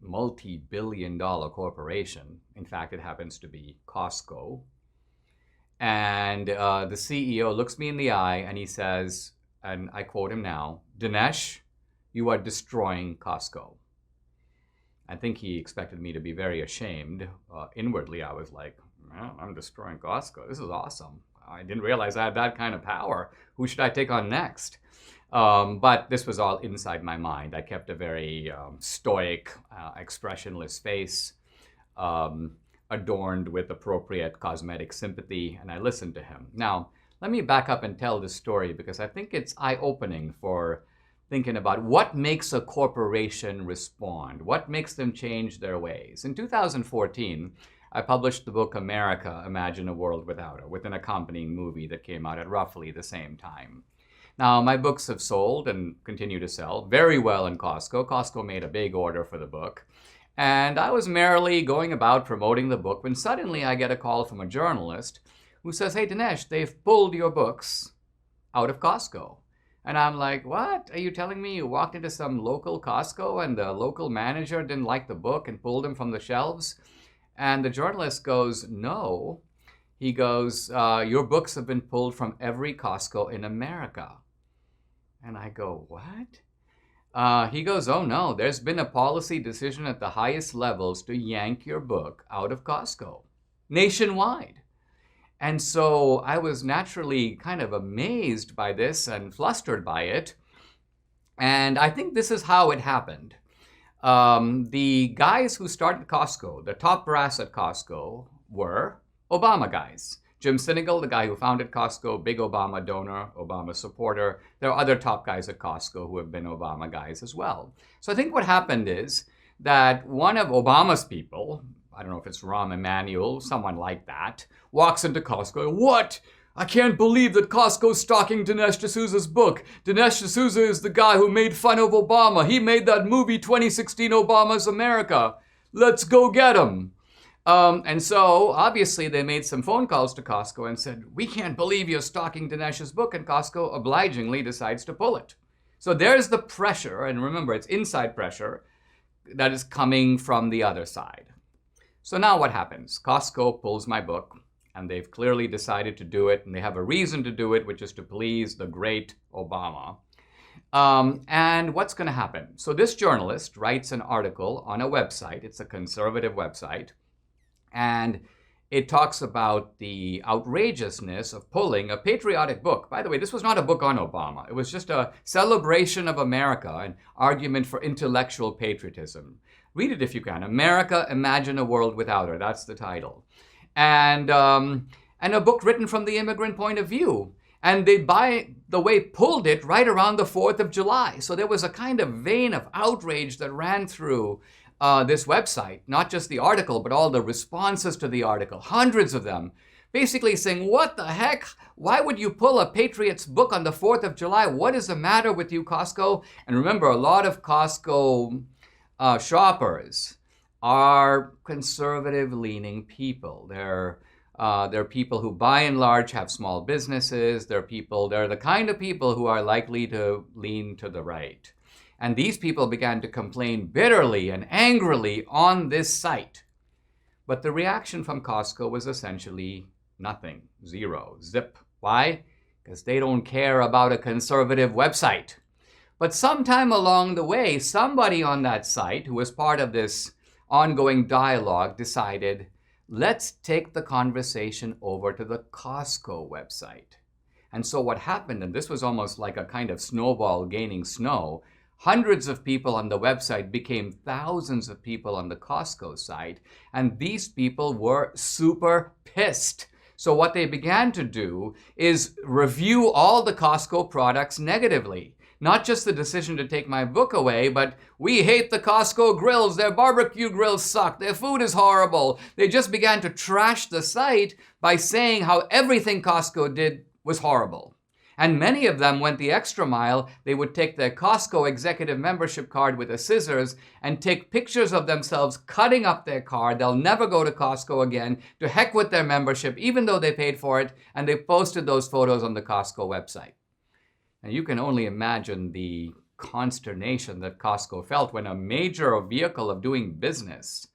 multi-billion-dollar corporation. In fact, it happens to be Costco. And the CEO looks me in the eye and he says, and I quote him now, Dinesh, you are destroying Costco. I think he expected me to be very ashamed. Inwardly, I was like, well, I'm destroying Costco. This is awesome. I didn't realize I had that kind of power. Who should I take on next? But this was all inside my mind. I kept a very stoic, expressionless face, adorned with appropriate cosmetic sympathy, and I listened to him. Now, let me back up and tell this story because I think it's eye-opening for thinking about what makes a corporation respond, what makes them change their ways. In 2014, I published the book America, Imagine a World Without Her, with an accompanying movie that came out at roughly the same time. Now, my books have sold and continue to sell very well in Costco. Costco made a big order for the book. And I was merrily going about promoting the book when suddenly I get a call from a journalist who says, hey, Dinesh, they've pulled your books out of Costco. And I'm like, what? Are you telling me you walked into some local Costco and the local manager didn't like the book and pulled them from the shelves? And the journalist goes, no. He goes, your books have been pulled from every Costco in America. And I go, what? He goes, oh no, there's been a policy decision at the highest levels to yank your book out of Costco, nationwide. And so I was naturally kind of amazed by this and flustered by it. And I think this is how it happened. The guys who started Costco, the top brass at Costco, were Obama guys. Jim Sinegal, the guy who founded Costco, big Obama donor, Obama supporter. There are other top guys at Costco who have been Obama guys as well. So I think what happened is that one of Obama's people, I don't know if it's Rahm Emanuel, someone like that, walks into Costco. What? I can't believe that Costco's stocking Dinesh D'Souza's book. Dinesh D'Souza is the guy who made fun of Obama. He made that movie 2016 Obama's America. Let's go get him. And so obviously they made some phone calls to Costco and said, we can't believe you're stocking Dinesh's book, and Costco obligingly decides to pull it. So there's the pressure, and remember, it's inside pressure that is coming from the other side. So now what happens? Costco pulls my book, and they've clearly decided to do it, and they have a reason to do it, which is to please the great Obama. And what's going to happen? So this journalist writes an article on a website. It's a conservative website. And it talks about the outrageousness of pulling a patriotic book. By the way, this was not a book on Obama. It was just a celebration of America, an argument for intellectual patriotism. Read it if you can. America, Imagine a World Without Her. That's the title. And a book written from the immigrant point of view. And they, by the way, pulled it right around the 4th of July. So there was a kind of vein of outrage that ran through this website, not just the article, but all the responses to the article, hundreds of them, basically saying, what the heck? Why would you pull a Patriots book on the 4th of July? What is the matter with you, Costco? And remember, a lot of Costco shoppers are conservative-leaning people. They're people who, by and large, have small businesses. They're the kind of people who are likely to lean to the right. And these people began to complain bitterly and angrily on this site. But the reaction from Costco was essentially nothing, zero, zip. Why? Because they don't care about a conservative website. But sometime along the way, somebody on that site who was part of this ongoing dialogue decided, let's take the conversation over to the Costco website. And so what happened, and this was almost like a kind of snowball gaining snow, hundreds of people on the website became thousands of people on the Costco site, and these people were super pissed. So what they began to do is review all the Costco products negatively. Not just the decision to take my book away, but we hate the Costco grills. Their barbecue grills suck. Their food is horrible. They just began to trash the site by saying how everything Costco did was horrible. And many of them went the extra mile. They would take their Costco executive membership card with the scissors and take pictures of themselves cutting up their card. They'll never go to Costco again. To heck with their membership, even though they paid for it. And they posted those photos on the Costco website. And you can only imagine the consternation that Costco felt when a major vehicle of doing business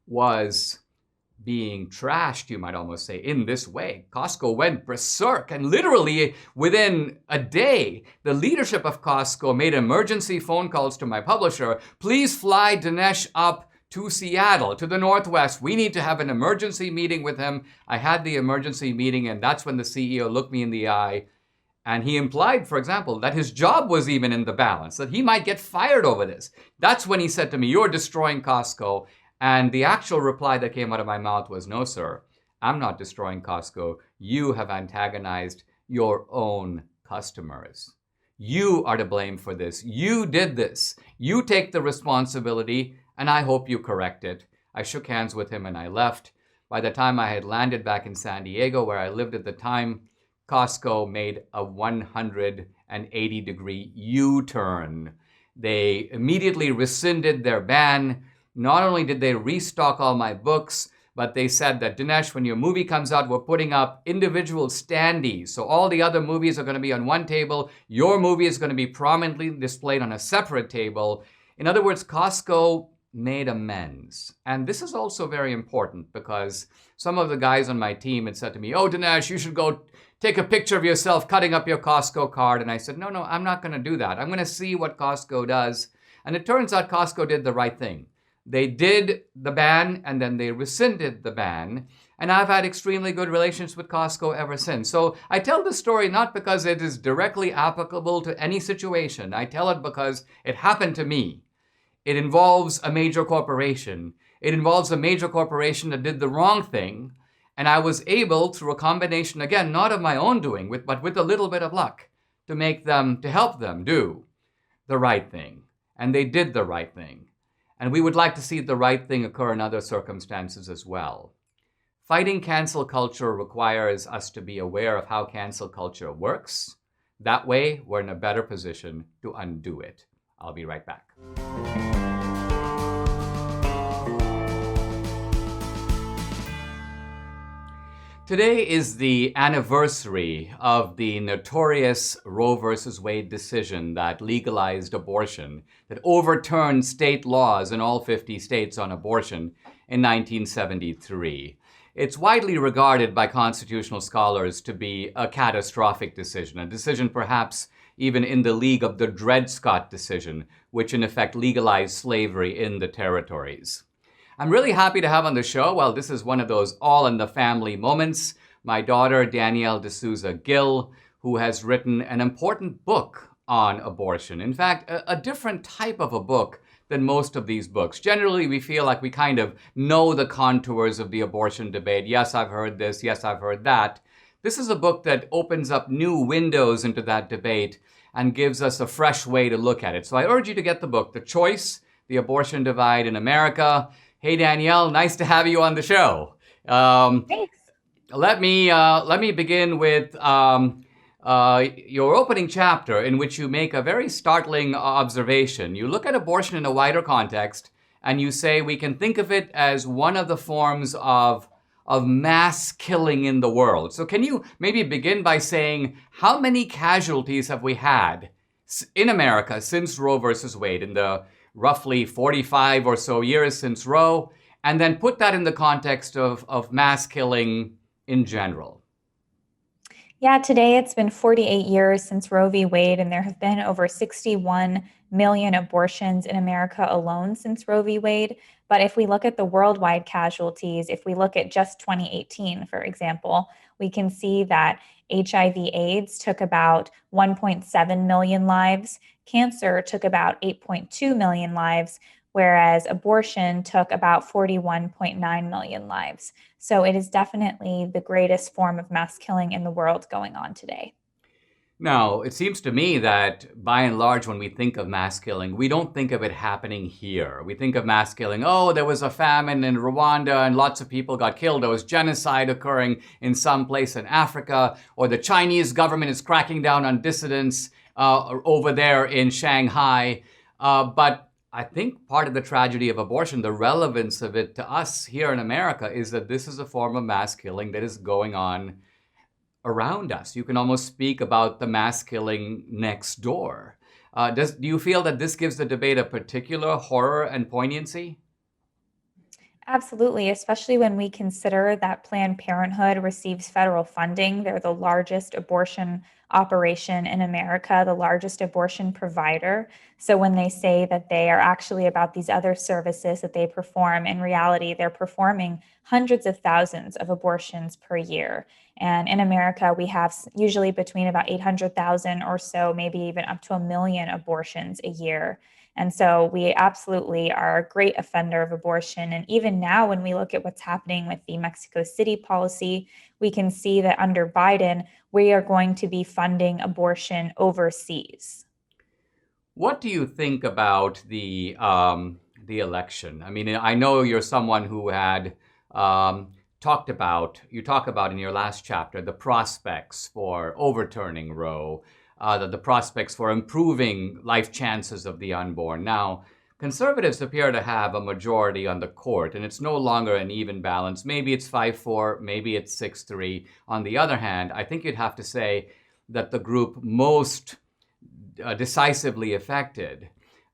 was being trashed, you might almost say, in this way. Costco went berserk, and literally within a day, the leadership of Costco made emergency phone calls to my publisher. Please fly Dinesh up to Seattle, to the Northwest. We need to have an emergency meeting with him. I had the emergency meeting, and that's when the CEO looked me in the eye. And he implied, for example, that his job was even in the balance, that he might get fired over this. That's when he said to me, you're destroying Costco. And the actual reply that came out of my mouth was, no, sir, I'm not destroying Costco. You have antagonized your own customers. You are to blame for this. You did this. You take the responsibility, and I hope you correct it. I shook hands with him and I left. By the time I had landed back in San Diego, where I lived at the time, Costco made a 180-degree U-turn. They immediately rescinded their ban. Not only did they restock all my books, but they said that, Dinesh, when your movie comes out, we're putting up individual standees. So all the other movies are going to be on one table. Your movie is going to be prominently displayed on a separate table. In other words, Costco made amends. And this is also very important because some of the guys on my team had said to me, oh, Dinesh, you should go take a picture of yourself cutting up your Costco card. And I said, no, I'm not going to do that. I'm going to see what Costco does. And it turns out Costco did the right thing. They did the ban and then they rescinded the ban. And I've had extremely good relations with Costco ever since. So I tell this story not because it is directly applicable to any situation. I tell it because it happened to me. It involves a major corporation. It involves a major corporation that did the wrong thing. And I was able, through a combination, again, not of my own doing, but with a little bit of luck, to help them do the right thing. And they did the right thing. And we would like to see the right thing occur in other circumstances as well. Fighting cancel culture requires us to be aware of how cancel culture works. That way, we're in a better position to undo it. I'll be right back. Today is the anniversary of the notorious Roe versus Wade decision that legalized abortion, that overturned state laws in all 50 states on abortion in 1973. It's widely regarded by constitutional scholars to be a catastrophic decision, a decision perhaps even in the league of the Dred Scott decision, which in effect legalized slavery in the territories. I'm really happy to have on the show, well, this is one of those all in the family moments, my daughter, Danielle D'Souza Gill, who has written an important book on abortion. In fact, a different type of a book than most of these books. Generally, we feel like we kind of know the contours of the abortion debate. Yes, I've heard this. Yes, I've heard that. This is a book that opens up new windows into that debate and gives us a fresh way to look at it. So I urge you to get the book, The Choice, The Abortion Divide in America. Hey, Danielle, nice to have you on the show. Thanks. Let me begin with your opening chapter, in which you make a very startling observation. You look at abortion in a wider context, and you say we can think of it as one of the forms of mass killing in the world. So can you maybe begin by saying how many casualties have we had in America since Roe versus Wade, in the roughly 45 or so years since Roe, and then put that in the context of mass killing in general? Yeah, today it's been 48 years since Roe v. Wade, and there have been over 61 million abortions in America alone since Roe v. Wade. But if we look at the worldwide casualties, if we look at just 2018, for example, we can see that HIV/AIDS took about 1.7 million lives, cancer took about 8.2 million lives, whereas abortion took about 41.9 million lives. So it is definitely the greatest form of mass killing in the world going on today. Now, it seems to me that by and large, when we think of mass killing, we don't think of it happening here. We think of mass killing, oh, there was a famine in Rwanda and lots of people got killed. There was genocide occurring in some place in Africa, or the Chinese government is cracking down on dissidents over there in Shanghai. But I think part of the tragedy of abortion, the relevance of it to us here in America, is that this is a form of mass killing that is going on around us. You can almost speak about the mass killing next door. Do you feel that this gives the debate a particular horror and poignancy? Absolutely, especially when we consider that Planned Parenthood receives federal funding. They're the largest abortion operation in America, the largest abortion provider. So when they say that they are actually about these other services that they perform, in reality, they're performing hundreds of thousands of abortions per year. And in America, we have usually between about 800,000 or so, maybe even up to 1 million abortions a year. And so we absolutely are a great offender of abortion. And even now, when we look at what's happening with the Mexico City policy, we can see that under Biden, we are going to be funding abortion overseas. What do you think about the election? I mean, I know you're someone who had talk about in your last chapter the prospects for overturning Roe, the prospects for improving life chances of the unborn. Now, conservatives appear to have a majority on the court, and it's no longer an even balance. Maybe it's 5-4, maybe it's 6-3. On the other hand, I think you'd have to say that the group most decisively affected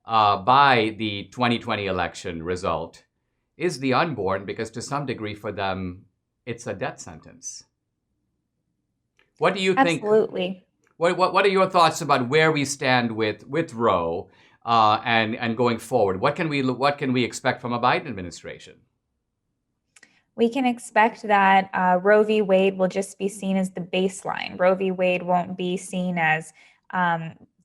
by the 2020 election result is the unborn, because to some degree for them, it's a death sentence. What do you think? Absolutely. What are your thoughts about where we stand with Roe and going forward? What can we expect from a Biden administration? We can expect that Roe v. Wade will just be seen as the baseline. Roe v. Wade won't be seen as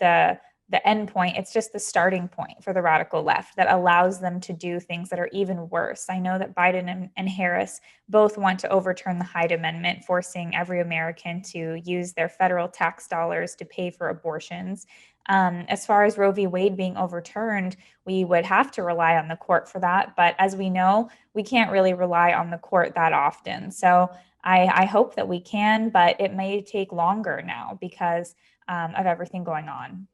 the end point. It's just the starting point for the radical left that allows them to do things that are even worse. I know that Biden and Harris both want to overturn the Hyde Amendment, forcing every American to use their federal tax dollars to pay for abortions. As far as Roe v. Wade being overturned, we would have to rely on the court for that. But as we know, we can't really rely on the court that often. So I hope that we can, but it may take longer now because of everything going on.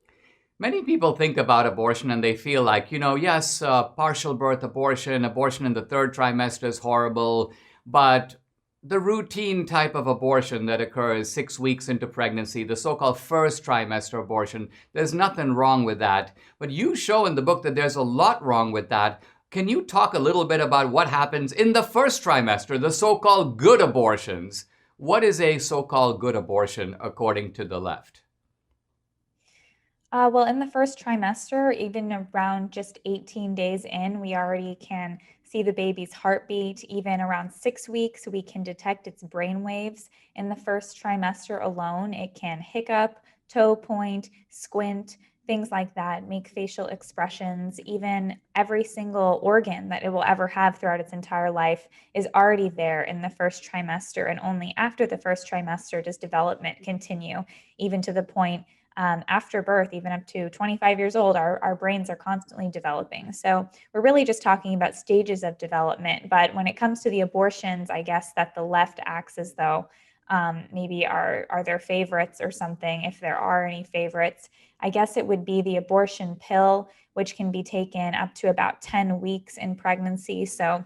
Many people think about abortion and they feel like, yes, partial birth abortion in the third trimester is horrible, but the routine type of abortion that occurs 6 weeks into pregnancy, the so-called first trimester abortion, there's nothing wrong with that. But you show in the book that there's a lot wrong with that. Can you talk a little bit about what happens in the first trimester, the so-called good abortions? What is a so-called good abortion according to the left? Well, in the first trimester, even around just 18 days in, we already can see the baby's heartbeat. Even around 6 weeks, we can detect its brain waves. In the first trimester alone, it can hiccup, toe point, squint, things like that, make facial expressions. Even every single organ that it will ever have throughout its entire life is already there in the first trimester. And only after the first trimester does development continue, even to the point after birth, even up to 25 years old, our brains are constantly developing. So we're really just talking about stages of development. But when it comes to the abortions, I guess that the left acts as though maybe are their favorites or something, if there are any favorites. I guess it would be the abortion pill, which can be taken up to about 10 weeks in pregnancy. So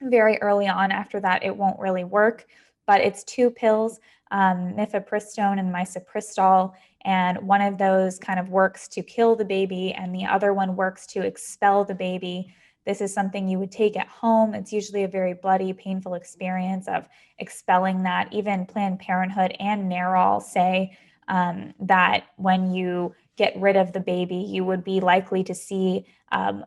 very early on after that, it won't really work. But it's two pills, mifepristone and misoprostol, and one of those kind of works to kill the baby, and the other one works to expel the baby. This is something you would take at home. It's usually a very bloody, painful experience of expelling that. Even Planned Parenthood and NARAL say that when you get rid of the baby, you would be likely to see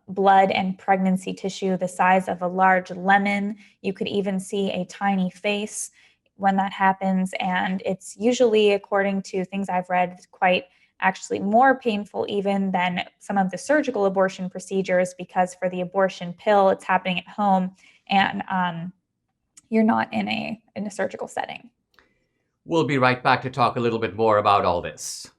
blood and pregnancy tissue the size of a large lemon. You could even see a tiny face when that happens. And it's usually, according to things I've read, quite actually more painful even than some of the surgical abortion procedures, because for the abortion pill, it's happening at home and you're not in a surgical setting. We'll be right back to talk a little bit more about all this.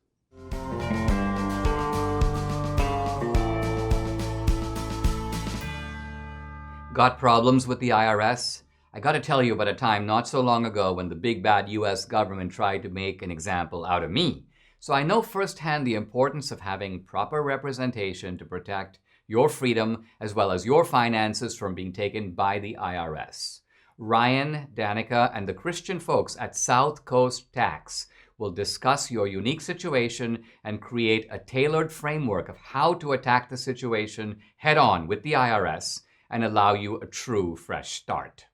Got problems with the IRS? I got to tell you about a time not so long ago when the big bad US government tried to make an example out of me. So I know firsthand the importance of having proper representation to protect your freedom as well as your finances from being taken by the IRS. Ryan, Danica, and the Christian folks at South Coast Tax will discuss your unique situation and create a tailored framework of how to attack the situation head on with the IRS and allow you a true fresh start.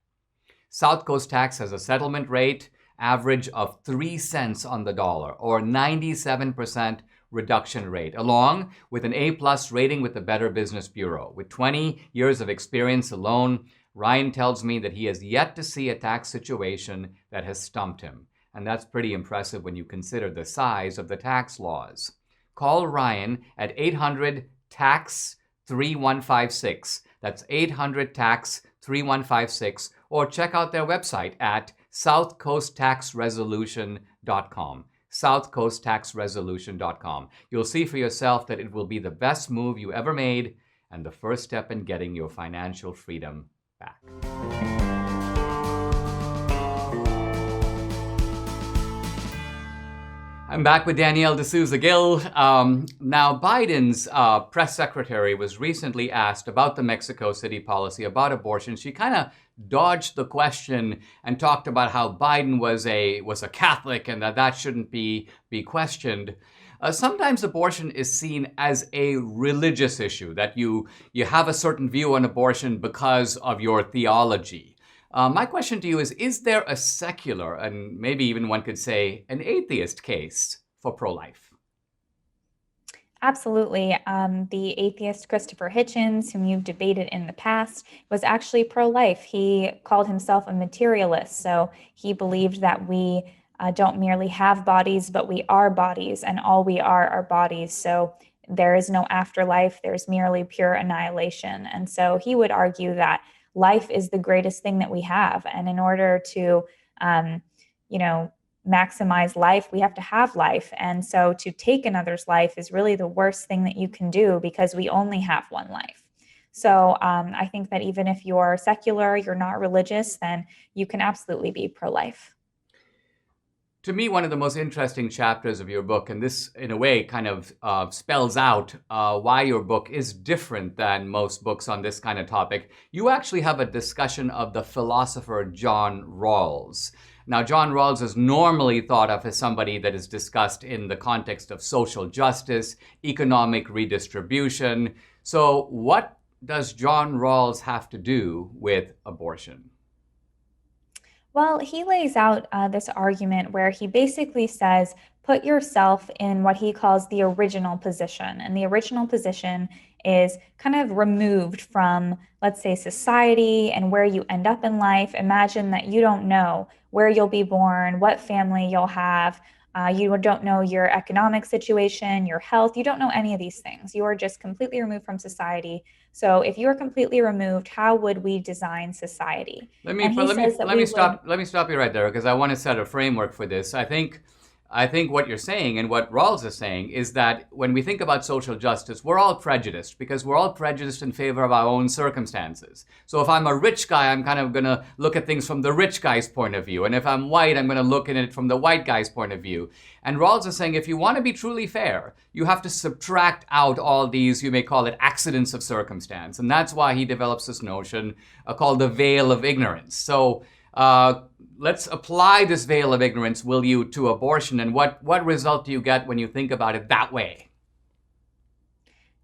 South Coast Tax has a settlement rate average of 3 cents on the dollar, or 97% reduction rate, along with an A+ rating with the Better Business Bureau. With 20 years of experience alone, Ryan tells me that he has yet to see a tax situation that has stumped him. And that's pretty impressive when you consider the size of the tax laws. Call Ryan at 800-TAX-3156. That's 800-TAX-3156, or check out their website at southcoasttaxresolution.com. southcoasttaxresolution.com. You'll see for yourself that it will be the best move you ever made and the first step in getting your financial freedom back. I'm back with Danielle D'Souza Gill. Now, Biden's press secretary was recently asked about the Mexico City policy about abortion. She kind of dodged the question and talked about how Biden was a Catholic and that shouldn't be questioned. Sometimes abortion is seen as a religious issue, that you have a certain view on abortion because of your theology. My question to you is there a secular, and maybe even one could say an atheist case for pro-life? Absolutely. The atheist Christopher Hitchens, whom you've debated in the past, was actually pro-life. He called himself a materialist. So he believed that we don't merely have bodies, but we are bodies, and all we are bodies. So there is no afterlife. There's merely pure annihilation. And so he would argue that life is the greatest thing that we have. And in order to, maximize life, we have to have life. And so to take another's life is really the worst thing that you can do, because we only have one life. So I think that even if you're secular, you're not religious, then you can absolutely be pro-life. To me, one of the most interesting chapters of your book, and this in a way kind of spells out why your book is different than most books on this kind of topic. You actually have a discussion of the philosopher John Rawls. Now, John Rawls is normally thought of as somebody that is discussed in the context of social justice, economic redistribution. So what does John Rawls have to do with abortion? Well, he lays out this argument where he basically says put yourself in what he calls the original position. And the original position is kind of removed from, let's say, society and where you end up in life. Imagine that you don't know where you'll be born, what family you'll have. You don't know your economic situation, your health. You don't know any of these things. You are just completely removed from society. So if you are completely removed, how would we design society? Let me stop you right there, because I want to set a framework for this. I think what you're saying and what Rawls is saying is that when we think about social justice, we're all prejudiced, because we're all prejudiced in favor of our own circumstances. So if I'm a rich guy, I'm kind of going to look at things from the rich guy's point of view. And if I'm white, I'm going to look at it from the white guy's point of view. And Rawls is saying if you want to be truly fair, you have to subtract out all these, you may call it accidents of circumstance. And that's why he develops this notion called the veil of ignorance. So let's apply this veil of ignorance, will you, to abortion, and what result do you get when you think about it that way?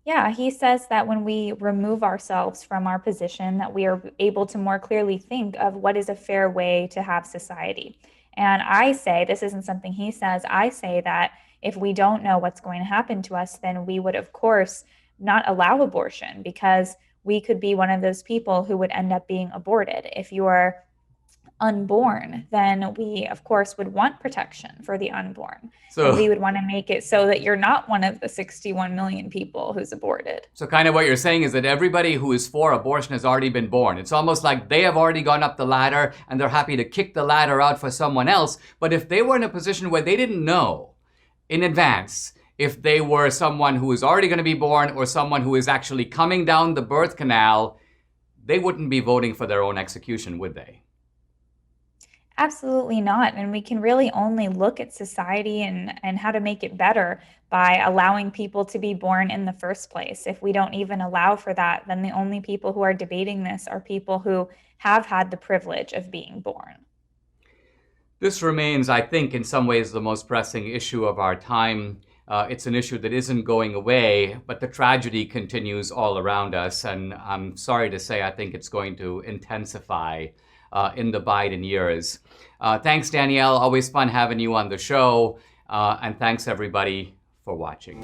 Yeah, he says that when we remove ourselves from our position, that we are able to more clearly think of what is a fair way to have society. And I say, this isn't something he says, I say that if we don't know what's going to happen to us, then we would, of course, not allow abortion, because we could be one of those people who would end up being aborted. If you're unborn, then we, of course, would want protection for the unborn. So we would want to make it so that you're not one of the 61 million people who's aborted. So kind of what you're saying is that everybody who is for abortion has already been born. It's almost like they have already gone up the ladder and they're happy to kick the ladder out for someone else. But if they were in a position where they didn't know in advance if they were someone who is already going to be born or someone who is actually coming down the birth canal, they wouldn't be voting for their own execution, would they? Absolutely not. And we can really only look at society and how to make it better by allowing people to be born in the first place. If we don't even allow for that, then the only people who are debating this are people who have had the privilege of being born. This remains, I think, in some ways the most pressing issue of our time. It's an issue that isn't going away, but the tragedy continues all around us. And I'm sorry to say, I think it's going to intensify in the Biden years. Thanks, Danielle. Always fun having you on the show. And thanks, everybody, for watching.